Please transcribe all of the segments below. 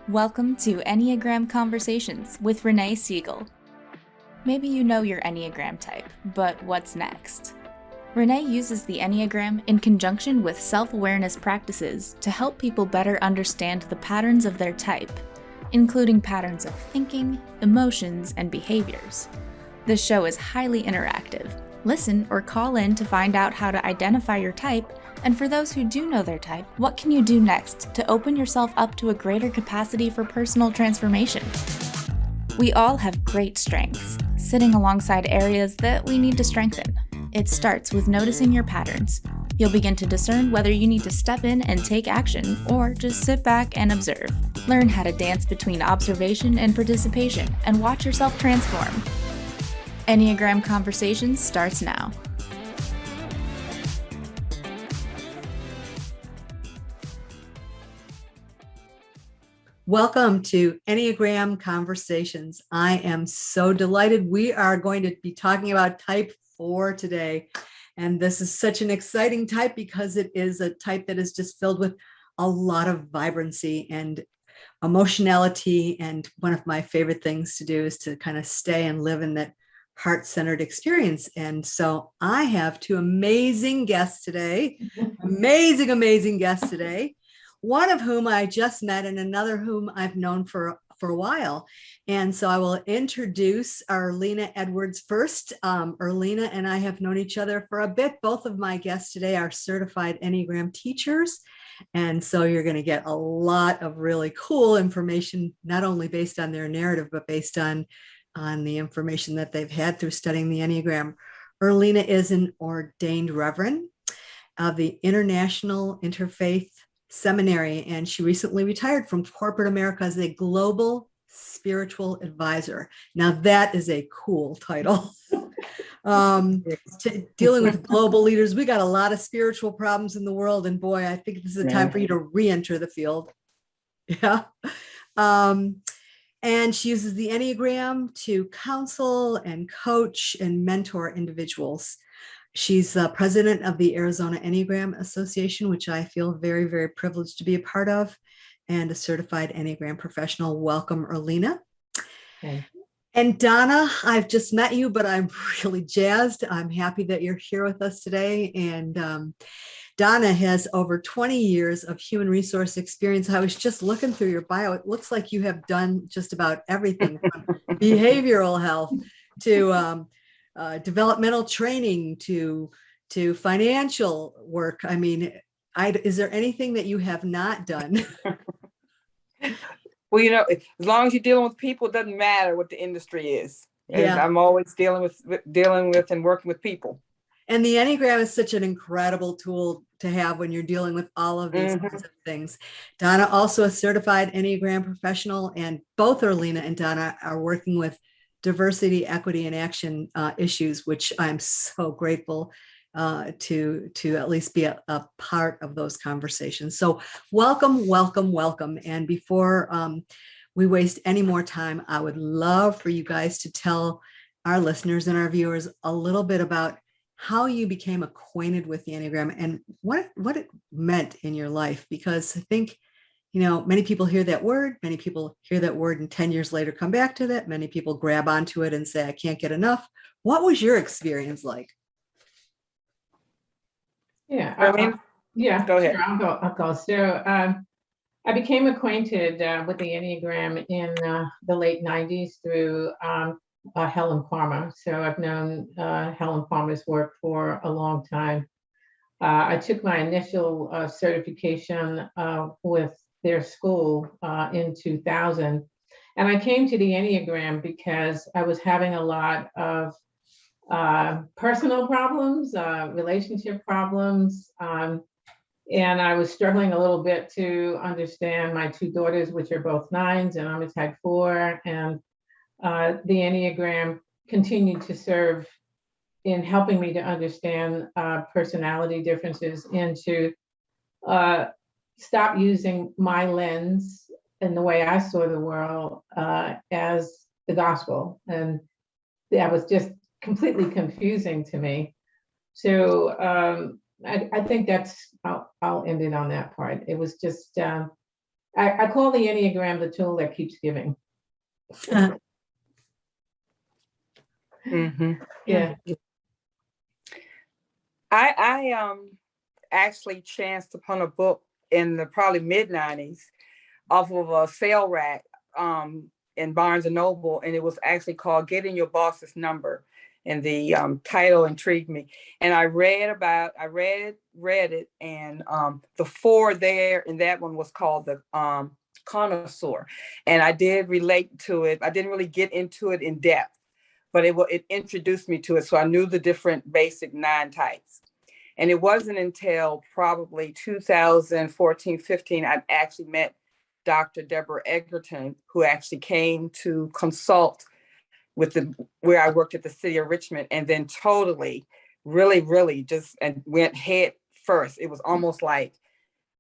Welcome to Enneagram Conversations with Renee Siegel. Maybe you know your Enneagram type, but what's next? Renee uses the Enneagram in conjunction with self-awareness practices to help people better understand the patterns of their type, including patterns of thinking, emotions, and behaviors. The show is highly interactive. Listen or call in to find out how to identify your type, and for those who do know their type, what can you do next to open yourself up to a greater capacity for personal transformation? We all have great strengths, sitting alongside areas that we need to strengthen. It starts with noticing your patterns. You'll begin to discern whether you need to step in and take action, or just sit back and observe. Learn how to dance between observation and participation, and watch yourself transform. Enneagram Conversations starts now. Welcome to Enneagram Conversations. I am so delighted. We are going to be talking about type 4 today. And this is such an exciting type because it is a type that is just filled with a lot of vibrancy and emotionality. And one of my favorite things to do is to kind of stay and live in that heart-centered experience. And so I have two amazing guests today, amazing guests today. One of whom I just met and another whom I've known for a while. And so I will introduce Erlina Edwards first. Erlina and I have known each other for a bit. Both of my guests today are certified Enneagram teachers. And so you're going to get a lot of really cool information, not only based on their narrative, but based on the information that they've had through studying the Enneagram. Erlina is an ordained reverend of the International Interfaith Seminary, and she recently retired from corporate America as a global spiritual advisor. Now that is a cool title. Dealing with global leaders, we got a lot of spiritual problems in the world, and boy, I think this is a time for you to re-enter the field. Yeah. And she uses the Enneagram to counsel and coach and mentor individuals. She's the president of the Arizona Enneagram Association, which I feel very, very privileged to be a part of, and a certified Enneagram professional. Welcome, Erlina. Okay. And Donna, I've just met you, but I'm really jazzed. I'm happy that you're here with us today. And Donna has over 20 years of human resource experience. I was just looking through your bio. It looks like you have done just about everything from behavioral health to developmental training to financial work. I mean, is there anything that you have not done? Well, as long as you're dealing with people, it doesn't matter what the industry is. Yeah. I'm always dealing with and working with people. And the Enneagram is such an incredible tool to have when you're dealing with all of these kinds of things. Donna, also a certified Enneagram professional, and both Erlina and Donna are working with diversity, equity, and action issues, which I'm so grateful to at least be a part of those conversations. So welcome. And before we waste any more time, I would love for you guys to tell our listeners and our viewers a little bit about how you became acquainted with the Enneagram and what it meant in your life. Because I think, many people hear that word, and 10 years later come back to that. Many people grab onto it and say, I can't get enough. What was your experience like? Yeah. Go ahead. Sure, I'll go. So I became acquainted with the Enneagram in the late 90s through Helen Palmer. So I've known Helen Palmer's work for a long time. I took my initial certification with their school in 2000. And I came to the Enneagram because I was having a lot of personal problems, relationship problems. And I was struggling a little bit to understand my two daughters, which are both 9s, and I'm a type 4. And the Enneagram continued to serve in helping me to understand personality differences and to stop using my lens and the way I saw the world as the gospel, and that was just completely confusing to me. So I think I'll end it on that part. It was just, I call the Enneagram the tool that keeps giving. Mm-hmm. Yeah. I actually chanced upon a book in the probably mid-90s off of a sale rack in Barnes and Noble, and it was actually called Getting Your Boss's Number. And the title intrigued me. And I read it, and the 4 there in that one was called the connoisseur. And I did relate to it. I didn't really get into it in depth, but it introduced me to it. So I knew the different basic 9 types. And it wasn't until probably 2014, 15, I actually met Dr. Deborah Eggerton, who actually came to consult with where I worked at the city of Richmond, and then totally, really just and went head first. It was almost like,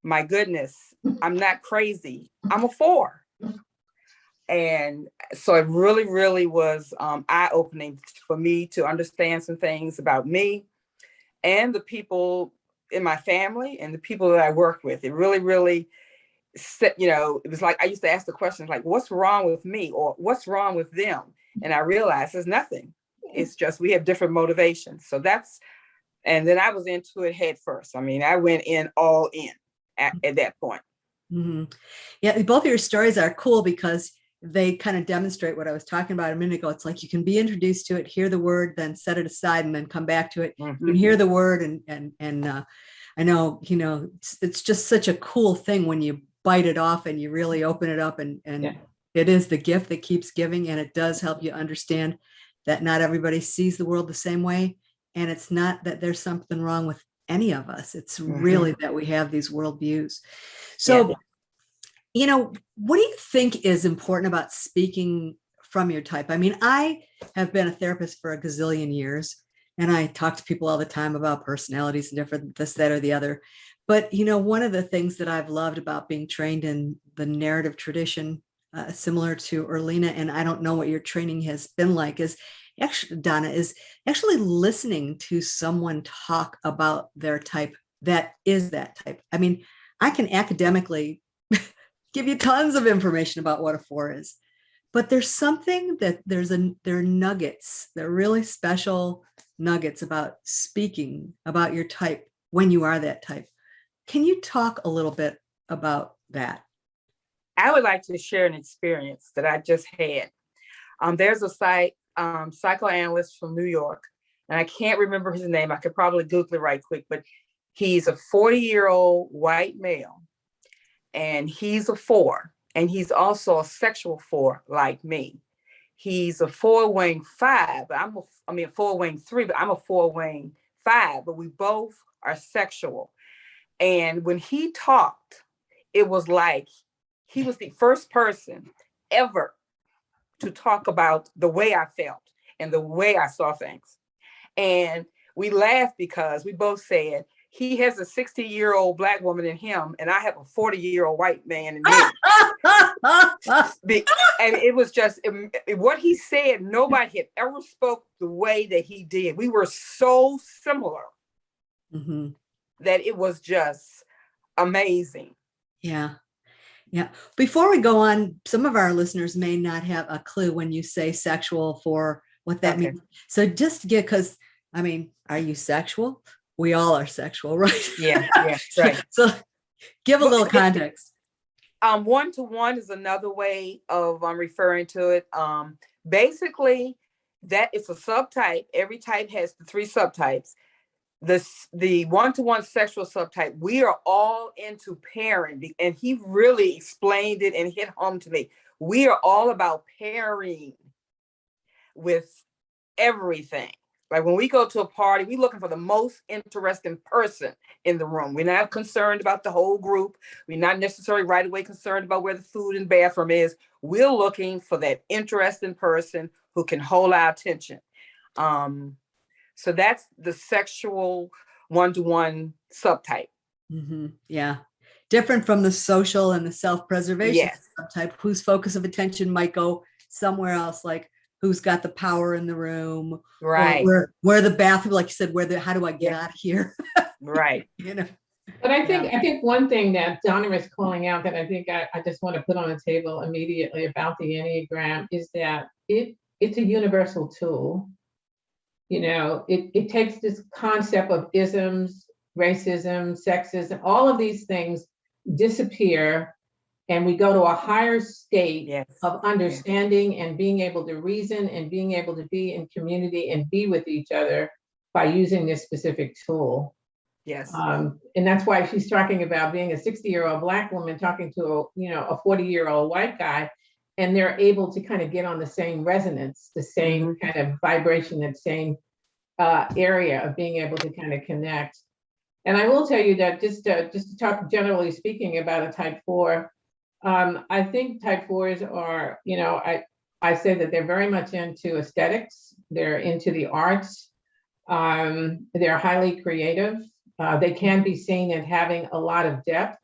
my goodness, I'm not crazy. I'm a 4. And so it really was eye-opening for me to understand some things about me and the people in my family and the people that I work with. It really set, it was like I used to ask the questions like, what's wrong with me, or what's wrong with them? And I realized there's nothing. It's just we have different motivations. So and then I was into it head first. I mean, I went in all in at that point. Mm-hmm. Yeah, both of your stories are cool because they kind of demonstrate what I was talking about a minute ago. It's like you can be introduced to it, hear the word, then set it aside, and then come back to it. Mm-hmm. You can hear the word, and I know, it's just such a cool thing when you bite it off and you really open it up, and Yeah. It is the gift that keeps giving, and it does help you understand that not everybody sees the world the same way, and it's not that there's something wrong with any of us. It's really that we have these worldviews. So, what do you think is important about speaking from your type? I mean, I have been a therapist for a gazillion years, and I talk to people all the time about personalities and different this, that, or the other. But, one of the things that I've loved about being trained in the narrative tradition, similar to Erlina, and I don't know what your training has been like, is actually, Donna, is actually listening to someone talk about their type that is that type. I mean, I can academically give you tons of information about what a 4 is, but there's something that there are nuggets, they're really special nuggets about speaking about your type when you are that type. Can you talk a little bit about that? I would like to share an experience that I just had. There's a psychoanalyst from New York, and I can't remember his name. I could probably Google it right quick, but he's a 40-year-old white male, and he's a 4, and he's also a sexual 4 like me. He's a 4 wing 5, but a 4 wing 3, but I'm a 4 wing 5, but we both are sexual. And when he talked, it was like he was the first person ever to talk about the way I felt and the way I saw things. And we laughed because we both said, he has a 60-year-old Black woman in him, and I have a 40-year-old white man in me. And it was just what he said. Nobody had ever spoke the way that he did. We were so similar that it was just amazing. Yeah. Before we go on, some of our listeners may not have a clue when you say sexual for what that means. So just because, I mean, are you sexual? We all are sexual, right? Yeah, right. So give a little context. 1-to-1 is another way of referring to it. Basically, that is a subtype. Every type has the 3 subtypes. The 1-to-1 sexual subtype, we are all into pairing, and he really explained it and hit home to me. We are all about pairing with everything. Like when we go to a party, we're looking for the most interesting person in the room. We're not concerned about the whole group. We're not necessarily right away concerned about where the food and bathroom is. We're looking for that interesting person who can hold our attention. So that's the sexual 1-to-1 subtype. Yeah. Different from the social and the self-preservation Yes. subtype, whose focus of attention might go somewhere else, like who's got the power in the room, Right. or where the bathroom, like you said, how do I get out of here? Right. But I think one thing that Donna is calling out that I think I just want to put on the table immediately about the Enneagram is that it's a universal tool. It takes this concept of isms, racism, sexism, all of these things disappear, and we go to a higher state of understanding and being able to reason and being able to be in community and be with each other by using this specific tool. Yes. And that's why she's talking about being a 60-year-old Black woman talking to a 40-year-old white guy, and they're able to kind of get on the same resonance, the same kind of vibration, that same area of being able to kind of connect. And I will tell you that just to talk generally speaking about a type 4, I think type 4s are, I say that they're very much into aesthetics. They're into the arts. They're highly creative. They can be seen as having a lot of depth.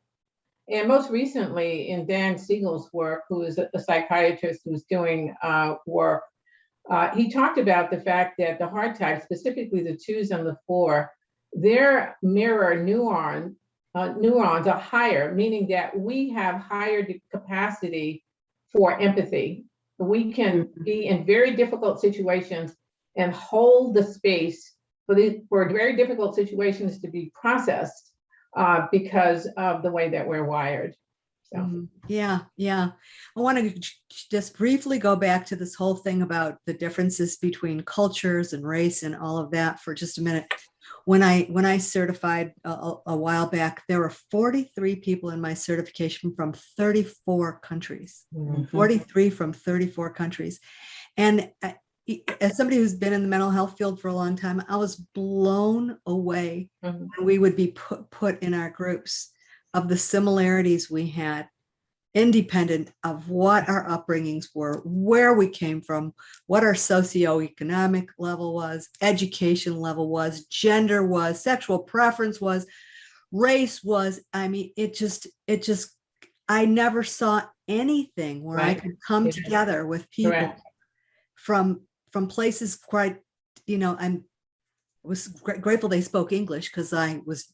And most recently in Dan Siegel's work, who is a psychiatrist who's doing work, he talked about the fact that the hard types, specifically the 2s and the 4, their mirror neurons are higher, meaning that we have higher capacity for empathy. We can be in very difficult situations and hold the space for very difficult situations to be processed because of the way that we're wired. So. Yeah. I want to just briefly go back to this whole thing about the differences between cultures and race and all of that for just a minute. When I certified a while back, there were 43 people in my certification from 34 countries, 43 from 34 countries. And as somebody who's been in the mental health field for a long time, I was blown away when we would be put in our groups of the similarities we had, independent of what our upbringings were, where we came from, what our socioeconomic level was, education level was, gender was, sexual preference was, race was. I mean, it just, I never saw anything where I could come together with people from places quite, I was grateful they spoke English because I was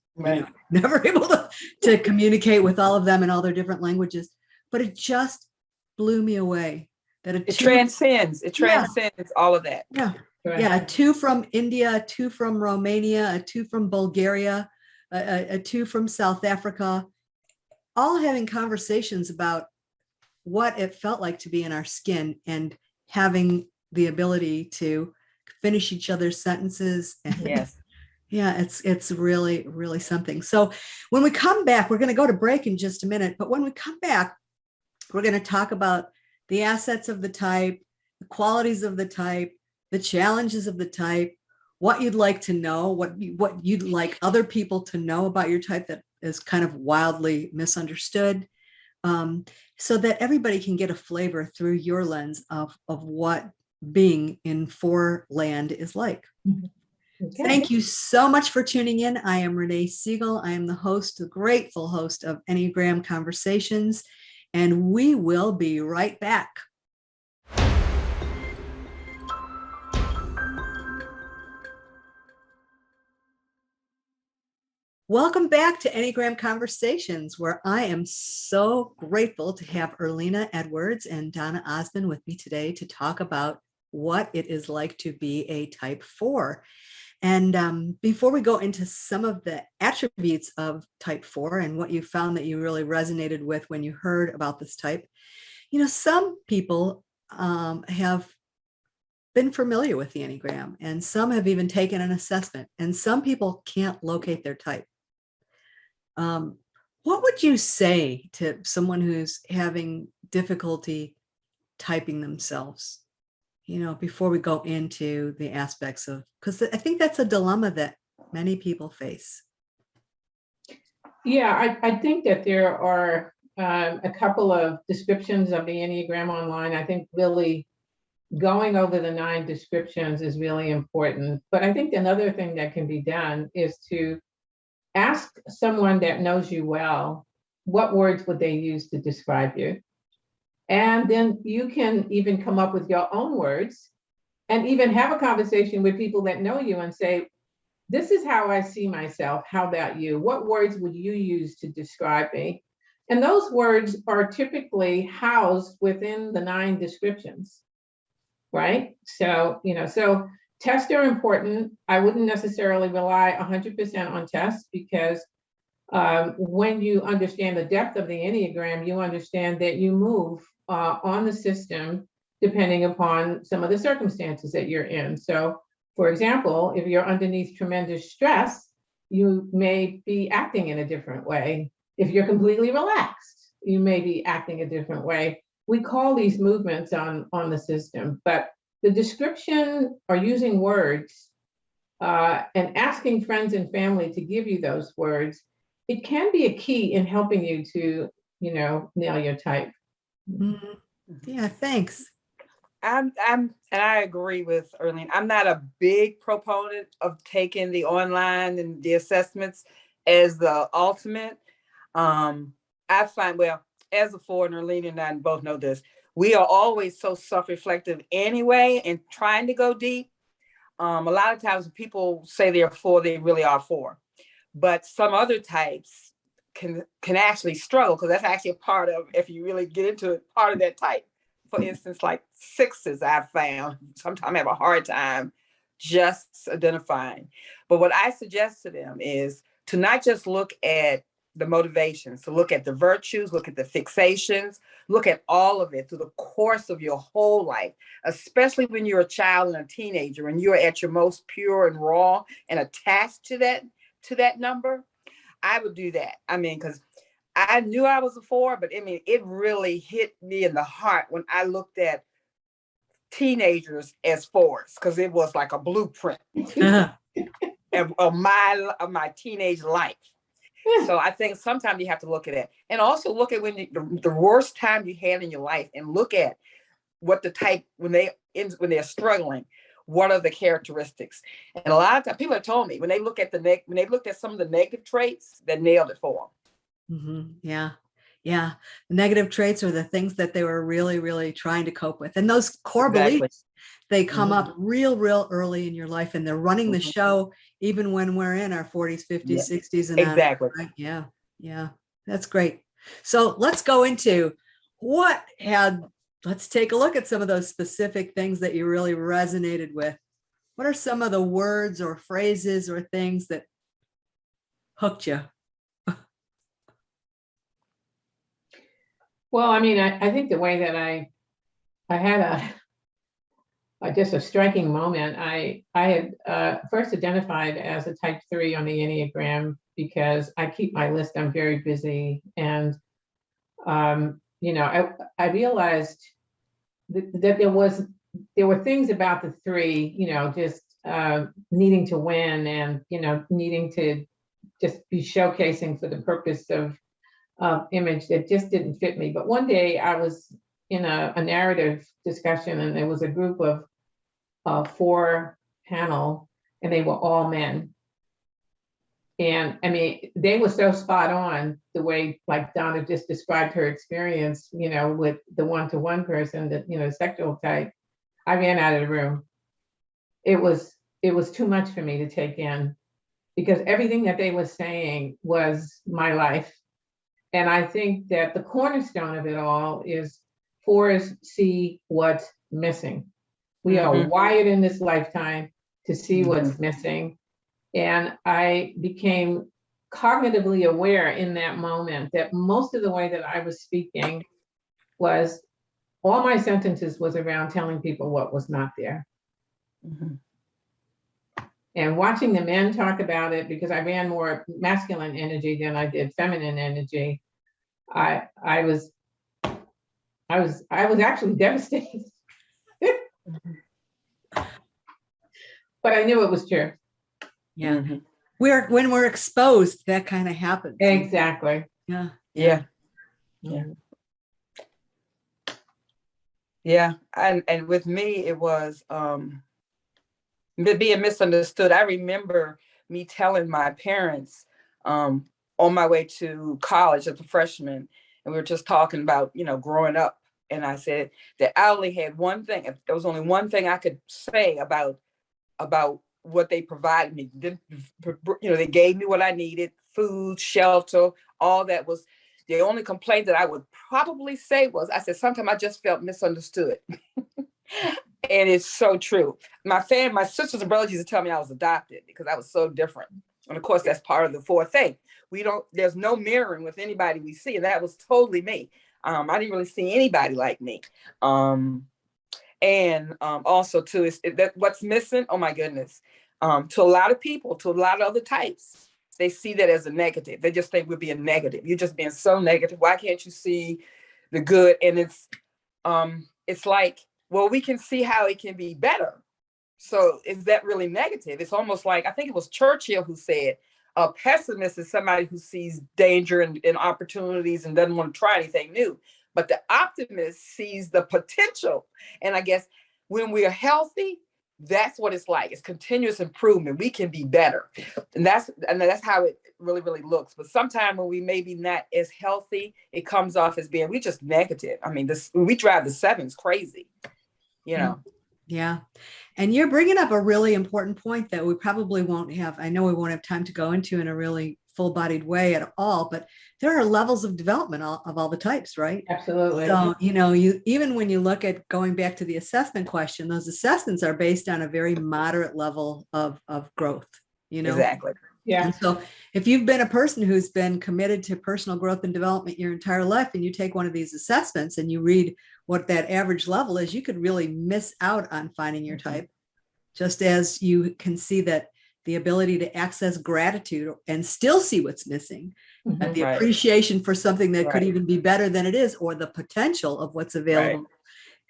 never able to communicate with all of them in all their different languages. But it just blew me away that it transcends all of that. A 2 from India, a 2 from Romania, a 2 from Bulgaria, a 2 from South Africa, all having conversations about what it felt like to be in our skin and having the ability to finish each other's sentences. And it's really, really something. So when we come back, we're going to go to break in just a minute, but when we come back, we're going to talk about the assets of the type, the qualities of the type, the challenges of the type, what you'd like to know, what you'd like other people to know about your type that is kind of wildly misunderstood, so that everybody can get a flavor through your lens of what being in 4 land is like. Okay. Thank you so much for tuning in. I am Renee Siegel. I am the grateful host of Enneagram Conversations, and we will be right back. Welcome back to Enneagram Conversations, where I am so grateful to have Erlina Edwards and Donna Osmond with me today to talk about what it is like to be a type 4. And before we go into some of the attributes of type 4 and what you found that you really resonated with when you heard about this type, some people have been familiar with the Enneagram, and some have even taken an assessment, and some people can't locate their type. What would you say to someone who's having difficulty typing themselves? Before we go into the aspects of, because I think that's a dilemma that many people face. Yeah, I think that there are a couple of descriptions of the Enneagram online. I think really going over the 9 descriptions is really important. But I think another thing that can be done is to ask someone that knows you well, what words would they use to describe you? And then you can even come up with your own words and even have a conversation with people that know you and say, this is how I see myself. How about you? What words would you use to describe me? And those words are typically housed within the 9 descriptions, right? So, so tests are important. I wouldn't necessarily rely 100% on tests, because when you understand the depth of the Enneagram, you understand that you move on the system depending upon some of the circumstances that you're in. So, for example, if you're underneath tremendous stress, you may be acting in a different way. If you're completely relaxed, you may be acting a different way. We call these movements on the system, but the description or using words and asking friends and family to give you those words, it can be a key in helping you to, nail your type. Mhm. Yeah, thanks. And I agree with Erlina. I'm not a big proponent of taking the online and the assessments as the ultimate. I find, well, as a 4, and Erlina and I both know this, we are always so self-reflective anyway and trying to go deep. A lot of times when people say they're 4, they really are 4. But some other types can actually struggle, because that's actually a part of, if you really get into it, part of that type. For instance, like 6s, I've found sometimes have a hard time just identifying. But what I suggest to them is to not just look at the motivations, to look at the virtues, look at the fixations, look at all of it through the course of your whole life, especially when you're a child and a teenager and you're at your most pure and raw and attached to that number. I would do that. I mean, because I knew I was a 4, but I mean, it really hit me in the heart when I looked at teenagers as 4s, because it was like a blueprint of my teenage life. So I think sometimes you have to look at it, and also look at when the worst time you had in your life, and look at what the type, when they're struggling, what are the characteristics. And a lot of times people have told me when they looked at some of the negative traits, that nailed it for them. Mm-hmm. Yeah. Yeah. Negative traits are the things that they were really, really trying to cope with. And those core beliefs, they come up real early in your life, and they're running the show even when we're in our 40s, 50s, 60s. And exactly. Right? Yeah. Yeah. That's great. So let's go into let's take a look at some of those specific things that you really resonated with. What are some of the words or phrases or things that hooked you? Well, I mean, I think the way that I had just a striking moment. I had first identified as a type 3 on the Enneagram because I keep my list. I'm very busy, and I realized that there were things about the 3, just needing to win, and needing to just be showcasing for the purpose of image that just didn't fit me. But one day I was in a narrative discussion, and there was a group of 4 panel, and they were all men. And I mean, they were so spot on the way, like Donna just described her experience, with the one-to-one person, that, sexual type. I ran out of the room. It was too much for me to take in, because everything that they were saying was my life. And I think that the cornerstone of it all is 4s see what's missing. We are wired in this lifetime to see what's missing. And I became cognitively aware in that moment that most of the way that I was speaking was, all my sentences was around telling people what was not there. And watching the men talk about it, because I ran more masculine energy than I did feminine energy, I was actually devastated. But I knew it was true. Yeah. When we're exposed, that kind of happens. Exactly. Yeah. Yeah. And with me, it was being misunderstood. I remember me telling my parents on my way to college as a freshman, and we were just talking about, growing up And I said that I only had one thing. If there was only one thing I could say about what they provided me. They gave me what I needed, food, shelter, all that. Was the only complaint that I would probably say was, I said, sometimes I just felt misunderstood. And it's so true. My sisters and brothers used to tell me I was adopted because I was so different. And of course, that's part of the fourth thing. There's no mirroring with anybody we see. And that was totally me. I didn't really see anybody like me. Also too, is that what's missing? Oh my goodness. To a lot of people, to a lot of other types, they see that as a negative. They just think we're being negative. You're just being so negative. Why can't you see the good? And it's like, well, we can see how it can be better. So is that really negative? It's almost like, I think it was Churchill who said, a pessimist is somebody who sees danger and opportunities and doesn't want to try anything new. But the optimist sees the potential. And I guess when we're healthy, that's what it's like. It's continuous improvement. We can be better. And that's how it really, really looks. But sometimes when we maybe not as healthy, it comes off as being, we just negative. I mean, we drive the sevens crazy, Yeah. And you're bringing up a really important point that we probably won't have. I know we won't have time to go into in a really full-bodied way at all, but there are levels of development of all the types, right? Absolutely. So, you even when you look at going back to the assessment question, those assessments are based on a very moderate level of growth, Exactly. Yeah. And so if you've been a person who's been committed to personal growth and development your entire life, and you take one of these assessments and you read what that average level is, you could really miss out on finding your type, just as you can see that the ability to access gratitude and still see what's missing, the appreciation for something that could even be better than it is, or the potential of what's available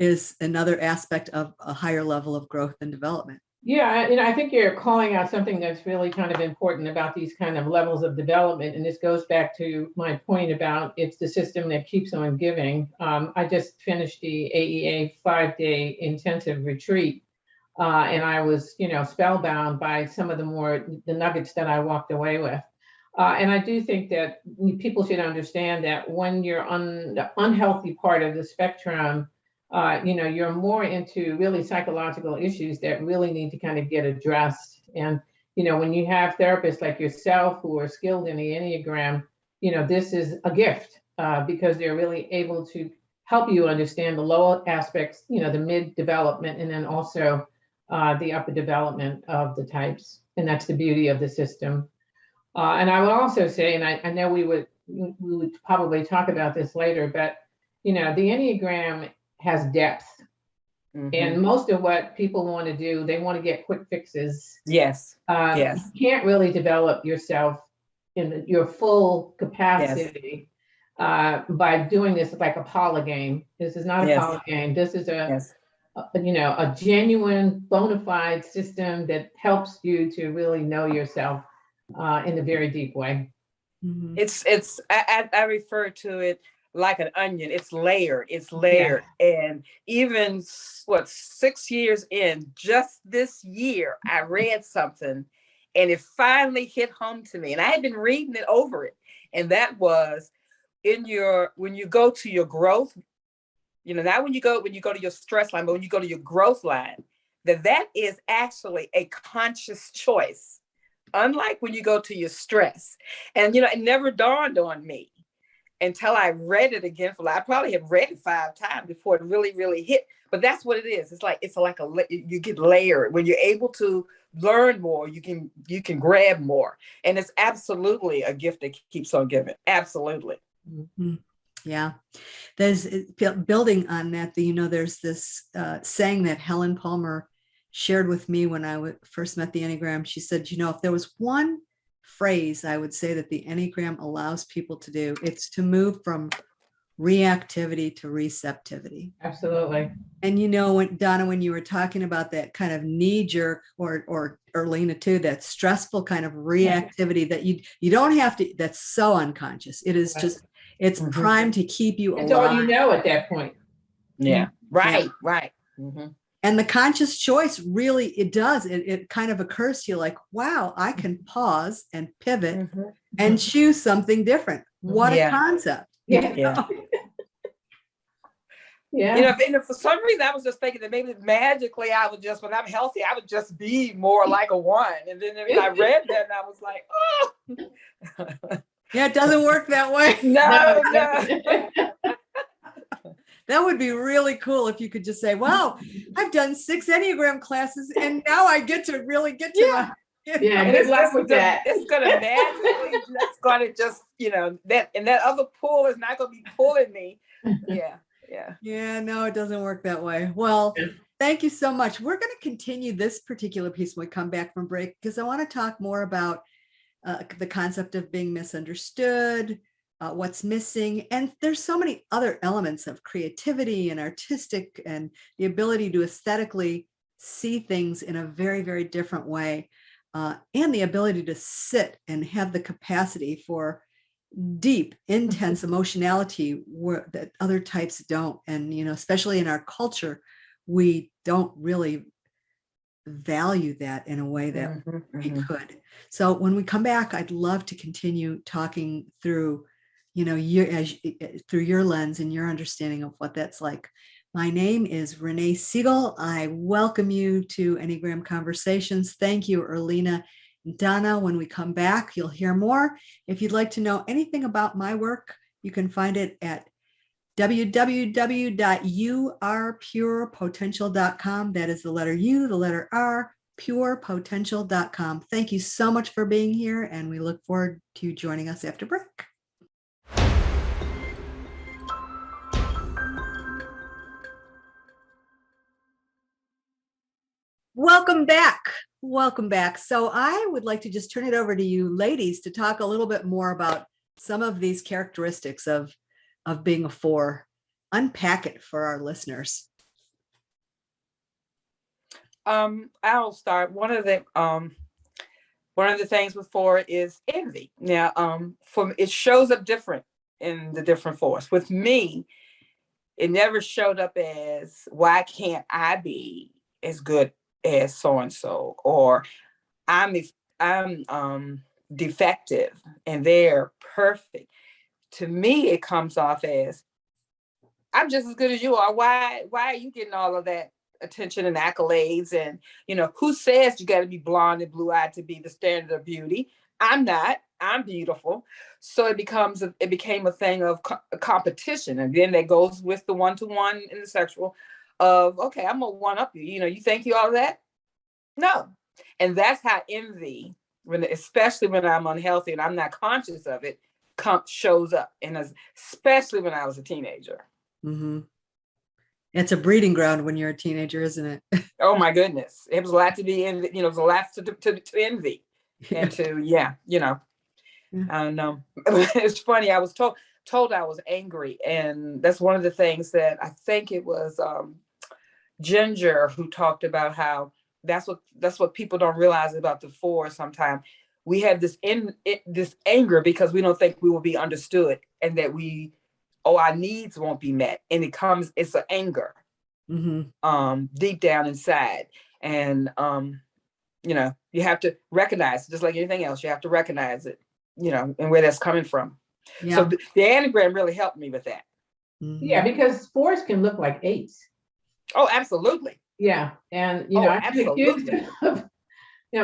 is another aspect of a higher level of growth and development. Yeah, I think you're calling out something that's really kind of important about these kind of levels of development. And this goes back to my point about it's the system that keeps on giving. I just finished the AEA 5-day intensive retreat. And I was, spellbound by some of the nuggets that I walked away with. And I do think that people should understand that when you're on the unhealthy part of the spectrum, you're more into really psychological issues that really need to kind of get addressed. And, when you have therapists like yourself who are skilled in the Enneagram, this is a gift because they're really able to help you understand the lower aspects, the mid development, and then also the upper development of the types. And that's the beauty of the system. And I would also say, and I know we would probably talk about this later, but, the Enneagram has depth. Mm-hmm. And most of what people want to do, they want to get quick fixes. Yes. You can't really develop yourself in your full capacity by doing this like a poly game. This is not a poly game. This is a genuine bona fide system that helps you to really know yourself in a very deep way. Mm-hmm. I refer to it like an onion. It's layered. And even 6 years in, just this year, I read something and it finally hit home to me. And I had been reading it over it. And that was when you go to your growth, not when you go to your stress line, but when you go to your growth line, that is actually a conscious choice. Unlike when you go to your stress. And, it never dawned on me until I read it again. I probably have read it 5 times before it really, really hit. But that's what it is. It's like you get layered. When you're able to learn more, you can grab more. And it's absolutely a gift that keeps on giving. Absolutely. Mm-hmm. Yeah. There's building on that, there's this saying that Helen Palmer shared with me when I first met the Enneagram. She said, if there was one phrase I would say that the Enneagram allows people to do, it's to move from reactivity to receptivity. Absolutely. And Donna, when you were talking about that kind of knee jerk, or Erlina too, that stressful kind of reactivity that you don't have to, that's so unconscious. It is just, it's primed to keep you alive. It's all you know at that point. Yeah. Right. Mm-hmm. And the conscious choice really, it kind of occurs to you like, wow, I can pause and pivot and choose something different. What a concept. Yeah. Yeah. And for some reason, I was just thinking that maybe magically I would just, when I'm healthy, I would just be more like a 1. And then I read that and I was like, oh. Yeah, it doesn't work that way. No. That would be really cool if you could just say, wow, I've done 6 Enneagram classes and now I get to really get to Yeah. Yeah, And good luck with that. It's gonna magically, that's gonna just, that other pull is not gonna be pulling me. Yeah. Yeah, no, it doesn't work that way. Well, thank you so much. We're going to continue this particular piece when we come back from break, because I want to talk more about the concept of being misunderstood, what's missing. And there's so many other elements of creativity and artistic and the ability to aesthetically see things in a very, very different way. And the ability to sit and have the capacity for deep, intense emotionality that other types don't. And, especially in our culture, we don't really value that in a way that we could. So when we come back, I'd love to continue talking through, through your lens and your understanding of what that's like. My name is Renee Siegel. I welcome you to Enneagram Conversations. Thank you, Erlina. Donna, when we come back, you'll hear more. If you'd like to know anything about my work, you can find it at www.yourpurepotential.com. That is the letter U, the letter R, purepotential.com. Thank you so much for being here, and we look forward to you joining us after break. Welcome back. Welcome back. So I would like to just turn it over to you ladies to talk a little bit more about some of these characteristics of being a 4. Unpack it for our listeners. I'll start. One of the things with 4 is envy. Now, it shows up different in the different 4s. With me, it never showed up as, why can't I be as good as so-and-so, or I'm defective and they're perfect. To me, it comes off as, I'm just as good as you are. Why are you getting all of that attention and accolades? And, who says you got to be blonde and blue-eyed to be the standard of beauty? I'm not. I'm beautiful. So it became a thing of competition. And then that goes with the one-to-one in the sexual of, okay, I'm gonna one up you. You think you all that? No. And that's how envy, especially when I'm unhealthy and I'm not conscious of it, shows up. And especially when I was a teenager. Mm-hmm. It's a breeding ground when you're a teenager, isn't it? Oh my goodness. It was a lot to be envy, it was a lot to envy. And to, I don't know. It's funny. I was told I was angry. And that's one of the things that I think it was Ginger who talked about how that's what people don't realize about the 4 sometimes. We have this anger because we don't think we will be understood and that our needs won't be met. And it's an anger deep down inside. And, you have to recognize, just like anything else, you have to recognize it, and where that's coming from. Yeah. So the Enneagram really helped me with that. Yeah, because 4s can look like 8s. Oh, absolutely. Yeah. And, I've been accused of,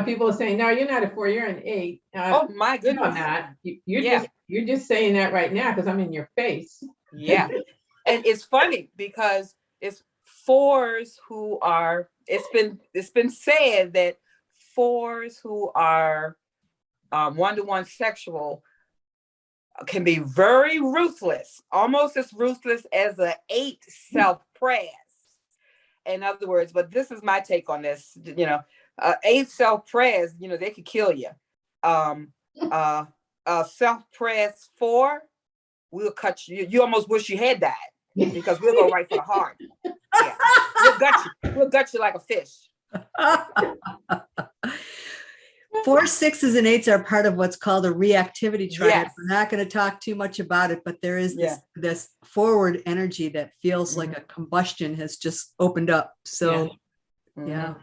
people are saying, no, you're not a 4, you're an 8. Oh my goodness. No, I'm not. You're just saying that right now because I'm in your face. Yeah. And it's funny because it's 4s who are, it's been said that 4s who are one-to-one sexual can be very ruthless, almost as ruthless as an 8 self-press. In other words, but this is my take on this, 8 self-press, they could kill you. Self-press 4, we'll cut you. You almost wish you had died because we'll go right for the heart. Yeah. We'll gut you like a fish. 4, 6s, and 8s are part of what's called a reactivity triad. Yes. We're not going to talk too much about it, but there is this forward energy that feels like a combustion has just opened up. So, yeah.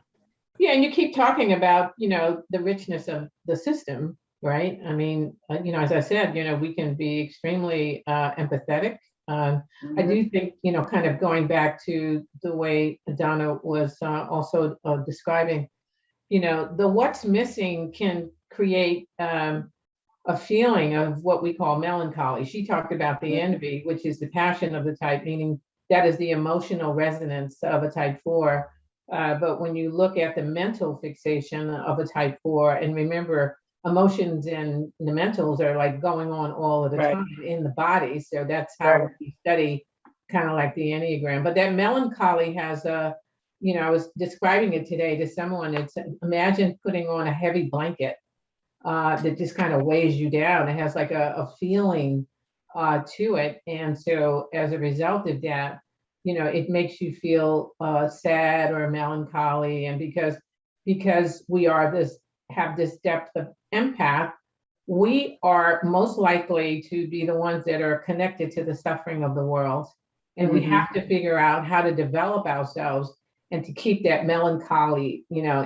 Yeah, and you keep talking about, the richness of the system, right? I mean, as I said, we can be extremely empathetic I do think, kind of going back to the way Donna was also describing, the what's missing can create a feeling of what we call melancholy. She talked about the envy, which is the passion of the type, meaning that is the emotional resonance of a type 4. But when you look at the mental fixation of a type 4, and remember, emotions and the mentals are like going on all of the time in the body. So that's how we study kind of like the Enneagram. But that melancholy has I was describing it today to someone. It's imagine putting on a heavy blanket that just kind of weighs you down. It has like a feeling to it. And so as a result of that, it makes you feel sad or melancholy. And because we have this depth of empath, we are most likely to be the ones that are connected to the suffering of the world. And we have to figure out how to develop ourselves and to keep that melancholy,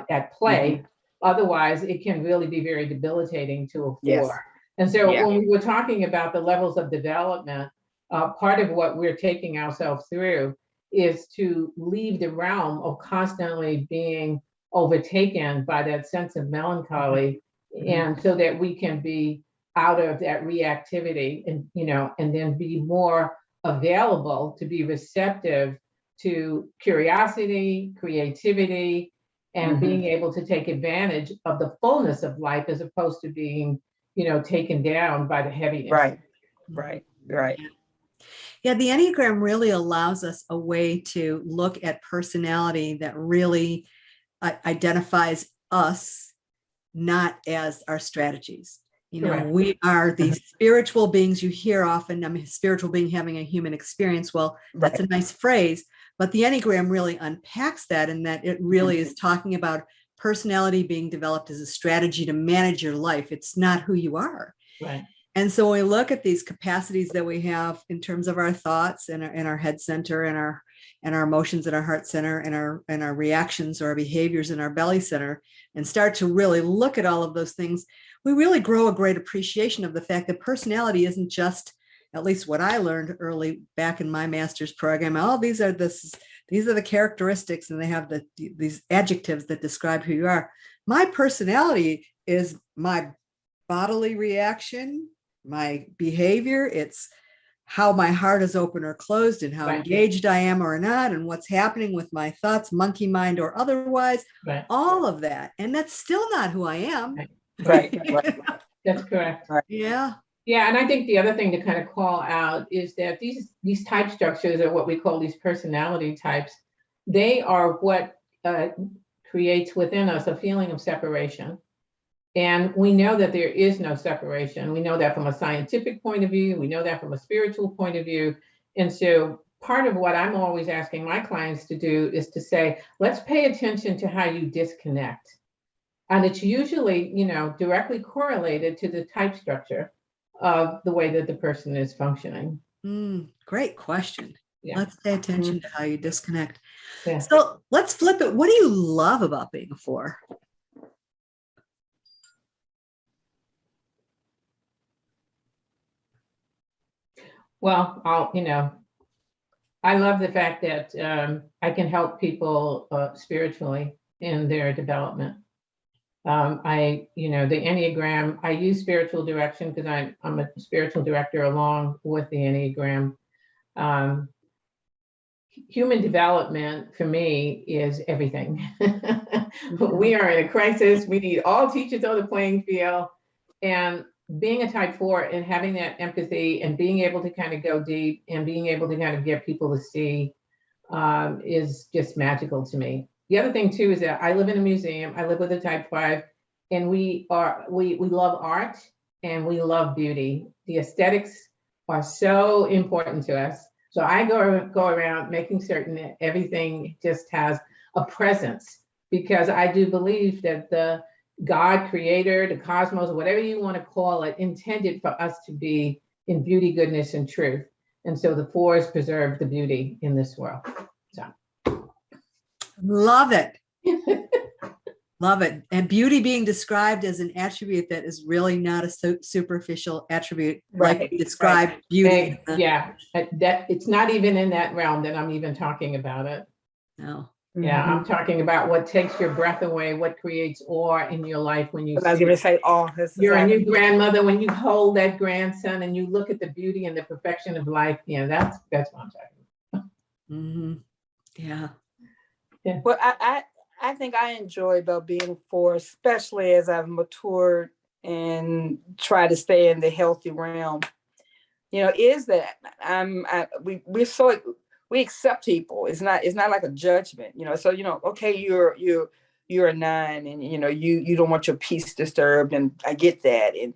at play. Otherwise, it can really be very debilitating to a 4. Yes. And so when we were talking about the levels of development, part of what we're taking ourselves through is to leave the realm of constantly being overtaken by that sense of melancholy, and so that we can be out of that reactivity and, and then be more available to be receptive to curiosity, creativity, and being able to take advantage of the fullness of life as opposed to being, taken down by the heaviness. Right. Yeah, the Enneagram really allows us a way to look at personality that really identifies us, not as our strategies. We are these spiritual beings. You hear often, spiritual being having a human experience. Well, that's a nice phrase, but the Enneagram really unpacks that, in that it really is talking about personality being developed as a strategy to manage your life. It's not who you are. Right. And so when we look at these capacities that we have in terms of our thoughts and our head center and our emotions in our heart center and our reactions or our behaviors in our belly center, and start to really look at all of those things, we really grow a great appreciation of the fact that personality isn't just, at least what I learned early back in my master's program. These are the characteristics, and they have these adjectives that describe who you are. My personality is my bodily reaction, my behavior. It's how my heart is open or closed, and how engaged I am or not, and what's happening with my thoughts, monkey mind or otherwise, all of that. And that's still not who I am. Right. That's correct. Yeah. Yeah, and I think the other thing to kind of call out is that these type structures, or what we call these personality types, they are what creates within us a feeling of separation. And we know that there is no separation. We know that from a scientific point of view. We know that from a spiritual point of view. And so part of what I'm always asking my clients to do is to say, let's pay attention to how you disconnect. And it's usually, directly correlated to the type structure of the way that the person is functioning. Great question. Yeah. Let's pay attention to how you disconnect. Yeah. So let's flip it. What do you love about being a 4? Well, I love the fact that I can help people spiritually in their development. The Enneagram, I use spiritual direction because I'm a spiritual director along with the Enneagram. Human development for me is everything. We are in a crisis. We need all teachers on the playing field. And being a type 4 and having that empathy and being able to kind of go deep and being able to kind of get people to see is just magical to me. The other thing too is that I live in a museum. I live with a type 5, and we love art and we love beauty. The aesthetics are so important to us. So I go around making certain that everything just has a presence, because I do believe that the God, creator, the cosmos, whatever you want to call it, intended for us to be in beauty, goodness, and truth. And so the 4s preserve the beauty in this world. So love it. Love it. And beauty being described as an attribute that is really not a superficial attribute, like Right, you described right. beauty. Yeah, that it's not even in that realm that I'm even talking about it. No. Yeah, Mhm. I'm talking about what takes your breath away, what creates awe in your life when you I was going to say, oh, this you're a exactly. new grandmother, when you hold that grandson and you look at the beauty and the perfection of life. Yeah, that's what I'm talking Mhm. Yeah. about. Well, I think I enjoy about being four, especially as I've matured and try to stay in the healthy realm. Is that we accept people. It's not like a judgment. So okay, you're a 9, and you don't want your peace disturbed, and I get that, and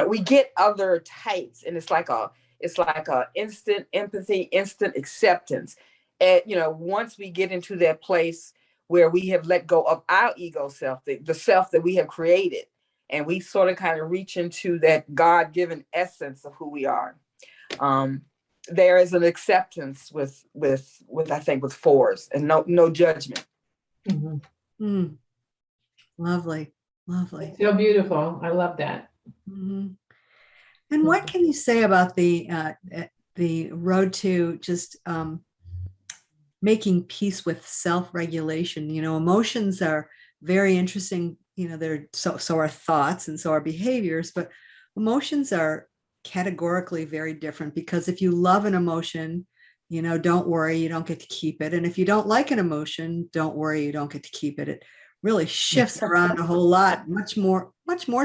we get other types, and it's like a instant empathy, instant acceptance, and once we get into that place where we have let go of our ego self, the self that we have created, and we sort of kind of reach into that God-given essence of who we are. There is an acceptance with I think with fours, and no judgment. Mm-hmm. Mm. Lovely. So beautiful. I love that. Mm-hmm. And what can you say about the road to just making peace with self-regulation? Emotions are very interesting. They're so are thoughts, and so are behaviors, but emotions are categorically very different, because if you love an emotion, don't worry, you don't get to keep it. And if you don't like an emotion, don't worry, you don't get to keep it. It really shifts around a whole lot, much more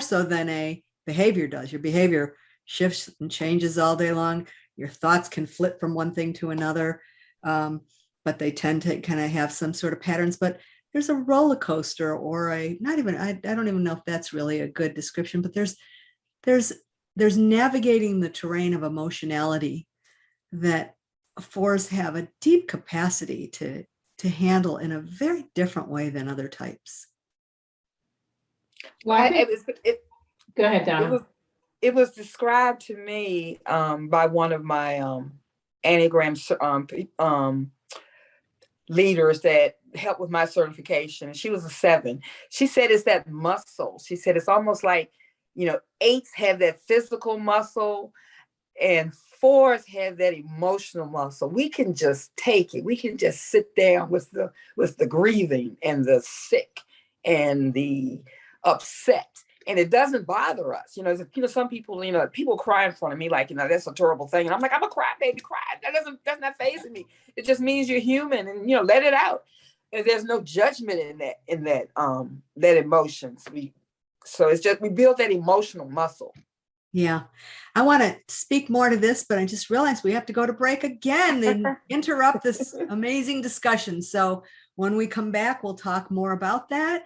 so than a behavior does. Your behavior shifts and changes all day long. Your thoughts can flip from one thing to another, but they tend to kind of have some sort of patterns. But there's a roller coaster, or I don't even know if that's really a good description, but there's navigating the terrain of emotionality that fours have a deep capacity to handle in a very different way than other types. Well, go ahead, Donna. It was described to me by one of my Enneagram leaders that helped with my certification. She was a 7. She said it's that muscle. She said it's almost like 8s have that physical muscle, and 4s have that emotional muscle. We can just take it. We can just sit down with the grieving and the sick and the upset, and it doesn't bother us. Some people, people cry in front of me like, that's a terrible thing, and I'm like, I'm a cry, baby, cry. That's not phasing me. It just means you're human, and let it out. And there's no judgment in that emotions. So it's just we build that emotional muscle. Yeah. I want to speak more to this, but I just realized we have to go to break again and interrupt this amazing discussion. So when we come back, we'll talk more about that.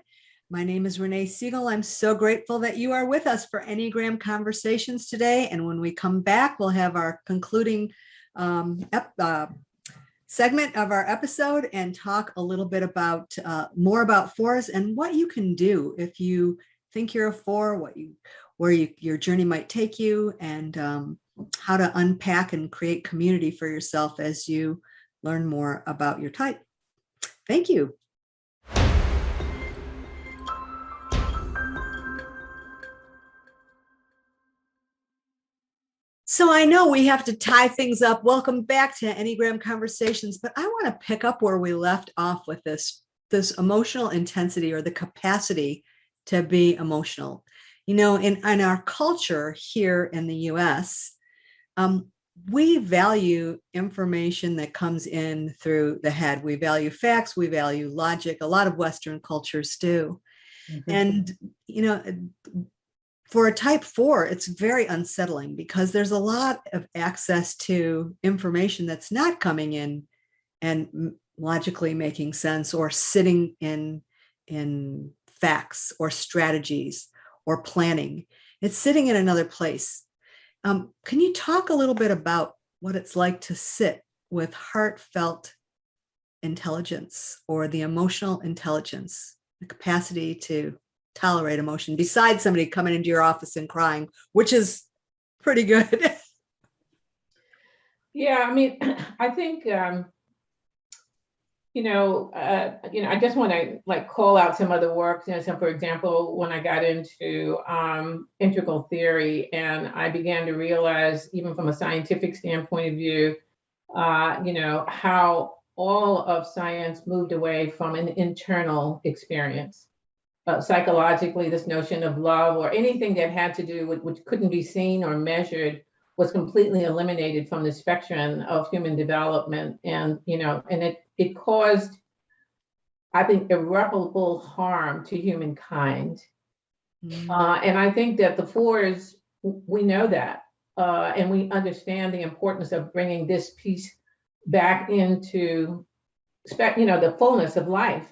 My name is Renee Siegel. I'm so grateful that you are with us for Enneagram Conversations today. And when we come back, we'll have our concluding segment of our episode and talk a little bit about more about fours and what you can do if you think you're a 4, where your journey might take you, and how to unpack and create community for yourself as you learn more about your type. Thank you. So I know we have to tie things up. Welcome back to Enneagram Conversations, but I want to pick up where we left off with this emotional intensity, or the capacity to be emotional. In our culture here in the US, we value information that comes in through the head. We value facts, we value logic. A lot of Western cultures do. Mm-hmm. And, for a type 4, it's very unsettling, because there's a lot of access to information that's not coming in and logically making sense, or sitting in facts or strategies or planning. It's sitting in another place. Can you talk a little bit about what it's like to sit with heartfelt intelligence, or the emotional intelligence, the capacity to tolerate emotion, besides somebody coming into your office and crying, which is pretty good? Yeah, I mean, I think, I just want to like call out some other works. So for example, when I got into integral theory and I began to realize, even from a scientific standpoint of view, how all of science moved away from an internal experience. Psychologically, this notion of love or anything that had to do with which couldn't be seen or measured was completely eliminated from the spectrum of human development. And, and it caused, I think, irreparable harm to humankind. And I think that the fours, we know that, and we understand the importance of bringing this piece back into, the fullness of life.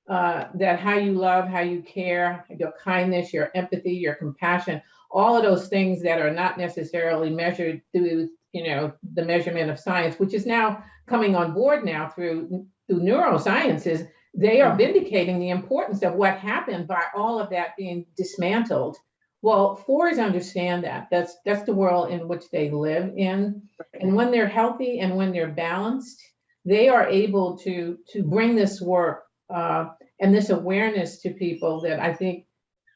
That how you love, how you care, your kindness, your empathy, your compassion, all of those things that are not necessarily measured through, the measurement of science, which is now coming on board now through neurosciences. They are vindicating the importance of what happened by all of that being dismantled. Well, fours understand that. That's the world in which they live in. And when they're healthy and when they're balanced, they are able to bring this work and this awareness to people that I think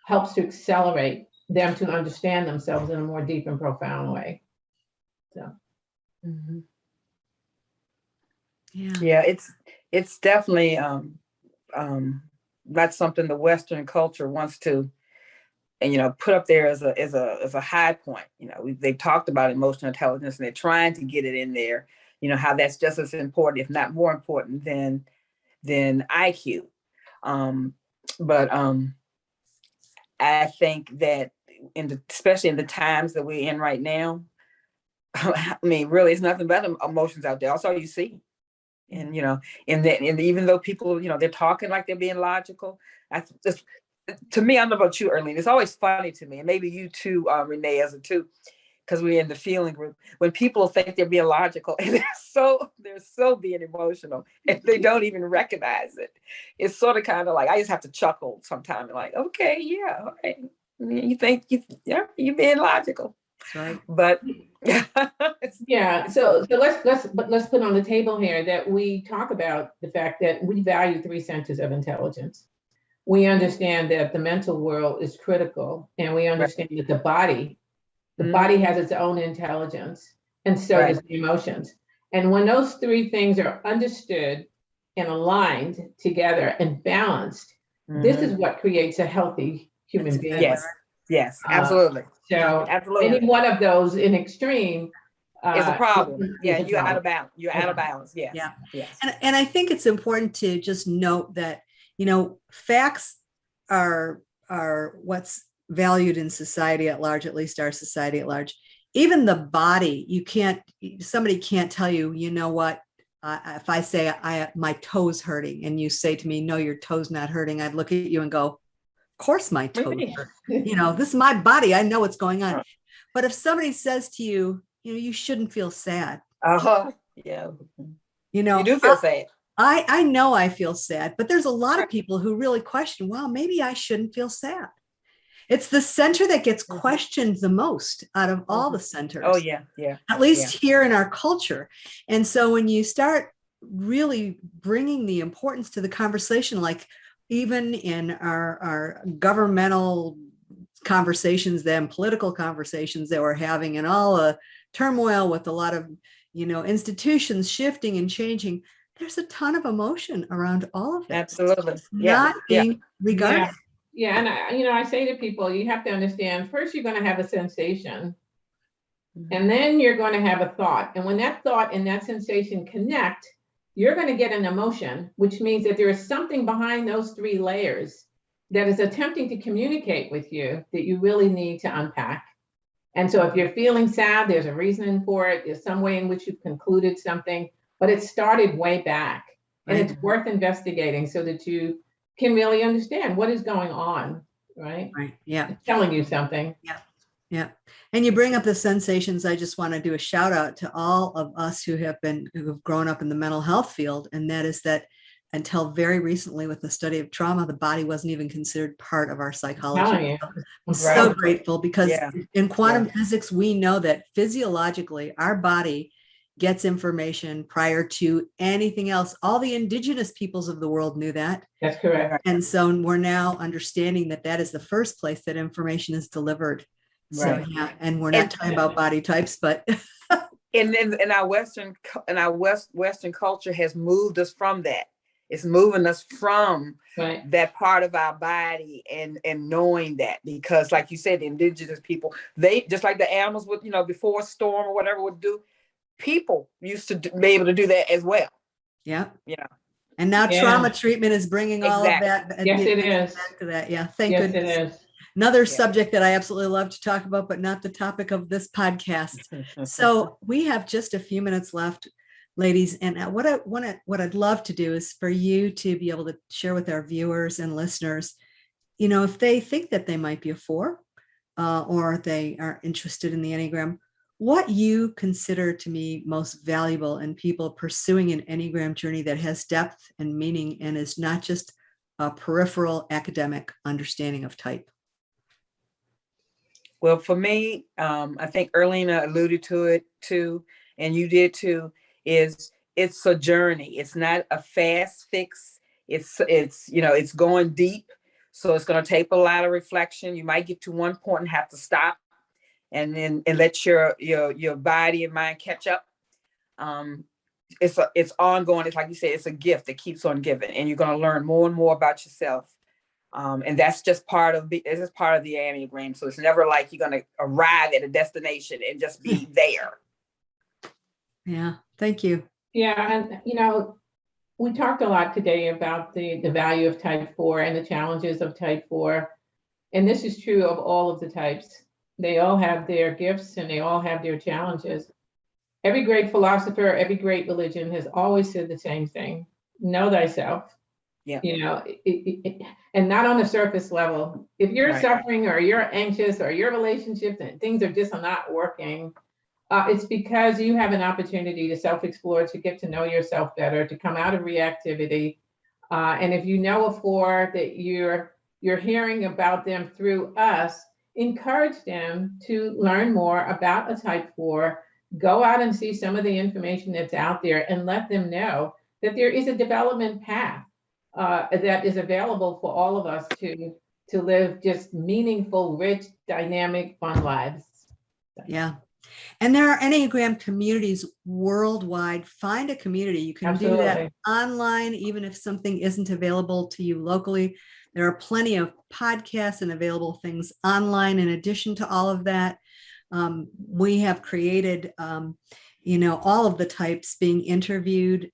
helps to accelerate them to understand themselves in a more deep and profound way. So, yeah, it's definitely not something the Western culture wants to, and put up there as a high point. They've talked about emotional intelligence, and they're trying to get it in there. How that's just as important, if not more important, than IQ. But I think that especially in the times that we're in right now, I mean, really, it's nothing but emotions out there. That's all you see. And, and even though people, they're talking like they're being logical, to me, I don't know about you, Erlina, it's always funny to me, and maybe you too, Renee, as a too, because we're in the feeling group, when people think they're being logical and they're so being emotional and they don't even recognize it. It's sort of kind of like, I just have to chuckle sometimes, like, okay, yeah, all right. You think you're being logical. Right. But yeah, so let's put on the table here that we talk about the fact that we value 3 centers of intelligence. We understand that the mental world is critical, and we understand that the body has its own intelligence, and so does the emotions. And when those 3 things are understood and aligned together and balanced, this is what creates a healthy human being. Yes, absolutely. So absolutely. Any one of those in extreme is a problem. You're out of balance. You're out of balance. Yes. Yeah. Yes. And I think it's important to just note that, facts are what's valued in society at large, at least our society at large. Even the body, somebody can't tell you, what, if I say my toe's hurting and you say to me, no, your toe's not hurting, I'd look at you and go, of course my toes hurt. This is my body. I know what's going on. But if somebody says to you, you shouldn't feel sad. Yeah. You do feel sad. I know I feel sad, but there's a lot of people who really question, well, maybe I shouldn't feel sad. It's the center that gets questioned the most out of all the centers. Oh, yeah. Yeah. At least here in our culture. And so when you start really bringing the importance to the conversation, like even in our governmental conversations, then political conversations that we're having, and all the turmoil with a lot of, institutions shifting and changing, there's a ton of emotion around all of that. Absolutely. Not being regarded. Yeah. And I say to people, you have to understand, first, you're going to have a sensation, and then you're going to have a thought. And when that thought and that sensation connect, you're going to get an emotion, which means that there is something behind those 3 layers that is attempting to communicate with you that you really need to unpack. And so if you're feeling sad, there's a reason for it. There's some way in which you've concluded something, but it started way back. And it's worth investigating so that you can really understand what is going on, right? Right. Yeah. It's telling you something. Yeah. Yeah. And you bring up the sensations. I just want to do a shout out to all of us who have grown up in the mental health field. And that is that until very recently, with the study of trauma, the body wasn't even considered part of our psychology. I'm so grateful, because in quantum physics, we know that physiologically our body gets information prior to anything else. All the indigenous peoples of the world knew that. That's correct. And so we're now understanding that that is the first place that information is delivered. Right. So yeah, and we're not talking about body types, but in our Western culture has moved us from that. It's moving us from that part of our body and knowing that, because like you said, the indigenous people, they just like the animals would, before a storm or whatever would do, people used to be able to do that as well. Yeah. Yeah. And now trauma treatment is bringing all of that. Yes, it is. Back to that. Yeah. Thank yes, goodness. It is. Another subject that I absolutely love to talk about, but not the topic of this podcast. So we have just a few minutes left, ladies. And what I'd love to do is for you to be able to share with our viewers and listeners, if they think that they might be a 4 or they are interested in the Enneagram, what you consider to be most valuable in people pursuing an Enneagram journey that has depth and meaning and is not just a peripheral academic understanding of type. Well, for me, I think Erlina alluded to it too, and you did too, it's a journey. It's not a fast fix. It's going deep. So it's going to take a lot of reflection. You might get to one point and have to stop and let your body and mind catch up. It's ongoing. It's like you said, it's a gift that keeps on giving, and you're going to learn more and more about yourself. And that's just part of the Enneagram. So it's never like you're going to arrive at a destination and just be there. Yeah. Thank you. Yeah. And, we talked a lot today about the value of type 4 and the challenges of type 4. And this is true of all of the types. They all have their gifts and they all have their challenges. Every great philosopher, every great religion has always said the same thing: know thyself. Yeah. And not on the surface level. If you're suffering or you're anxious or your relationships and things are just not working, it's because you have an opportunity to self-explore, to get to know yourself better, to come out of reactivity. And if you know a 4 that you're hearing about them through us, encourage them to learn more about a type 4, go out and see some of the information that's out there, and let them know that there is a development path that is available for all of us to live just meaningful, rich, dynamic, fun lives. Yeah. And there are Enneagram communities worldwide. Find a community. You can do that online, even if something isn't available to you locally. There are plenty of podcasts and available things online. In addition to all of that, we have created all of the types being interviewed.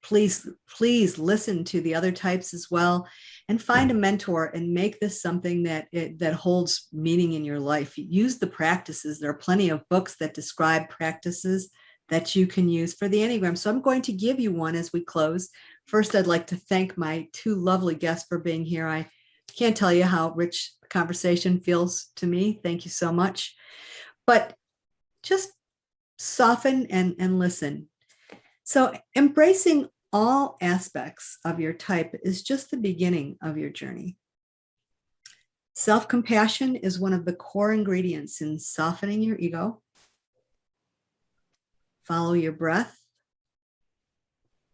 Please listen to the other types as well, and find a mentor and make this something that holds meaning in your life. Use the practices. There are plenty of books that describe practices that you can use for the Enneagram. So I'm going to give you one as we close. First, I'd like to thank my 2 lovely guests for being here. I can't tell you how rich the conversation feels to me. Thank you so much. But just soften and listen. So embracing all aspects of your type is just the beginning of your journey. Self-compassion is one of the core ingredients in softening your ego. Follow your breath.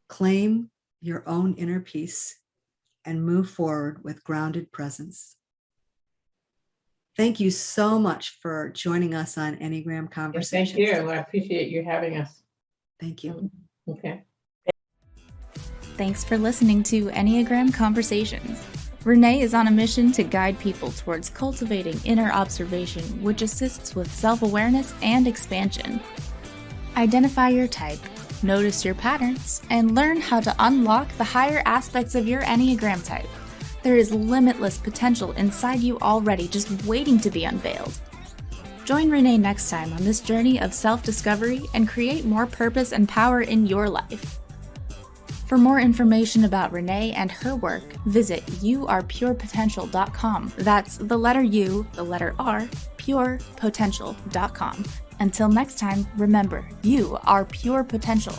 Claim your own inner peace and move forward with grounded presence. Thank you so much for joining us on Enneagram Conversations. Thank you. I appreciate you having us. Thank you. Okay. Thanks for listening to Enneagram Conversations. Renee is on a mission to guide people towards cultivating inner observation, which assists with self-awareness and expansion. Identify your type, notice your patterns, and learn how to unlock the higher aspects of your Enneagram type. There is limitless potential inside you already, just waiting to be unveiled. Join Renee next time on this journey of self-discovery and create more purpose and power in your life. For more information about Renee and her work, visit youarepurepotential.com. That's the letter U, the letter R, purepotential.com. Until next time, remember, you are pure potential.